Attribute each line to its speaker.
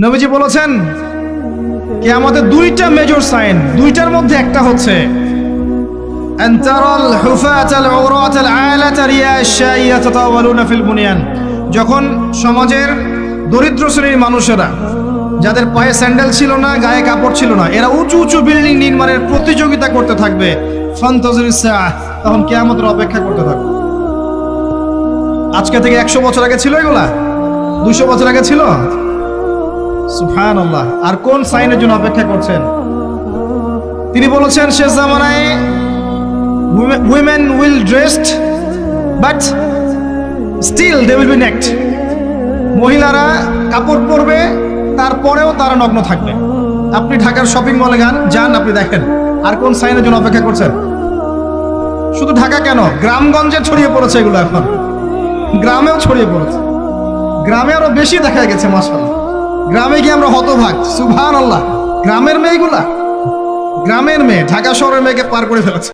Speaker 1: নবীজি বলেছেন কিয়ামতের দুইটা মেজর সাইন, দুইটার মধ্যে একটা হচ্ছে আনতারাল হুফাতাল উরাতাল আলাতা রিয়াশাইয়া তাতাওয়ালুনা ফিল বুনিয়ান। যখন সমাজের দরিদ্র শ্রেণীর মানুষেরা, যাদের পায়ে স্যান্ডেল ছিল না, গায়ে কাপড় ছিল না, এরা উঁচু উঁচু বিল্ডিং নির্মাণের প্রতিযোগিতা করতে থাকবে, ফান্তাজিরিস সাআহ, তখন কিয়ামতের অপেক্ষা করতে থাকবে। আজকে থেকে 100 বছর আগে ছিল এগুলা? 200 বছর আগে ছিল? সুবহানাল্লাহ। আর কোন সাইনের জন্য অপেক্ষা করছেন? তিনি বলেছেন শেষ জামানায় women will dressed but still they will be naked। মহিলারা কাপড় পরবে, তারপরেও তারা নগ্ন থাকবে। আপনি ঢাকার শপিং মলে যান, আপনি দেখেন। আর কোন সাইনের জন্য অপেক্ষা করছেন? শুধু ঢাকা কেন, গ্রামগঞ্জে ছড়িয়ে পড়েছে এগুলো, এখন গ্রামেও ছড়িয়ে পড়েছে। গ্রামে আরো বেশি দেখা গেছে মাশাআল্লাহ। গ্রামে গিয়ে আমরা হতভাগ, সুবহানাল্লাহ। গ্রামের মেয়েগুলা, গ্রামের মেয়ে ঢাকা শহরের মেয়েকে পার করে ফেলেছে।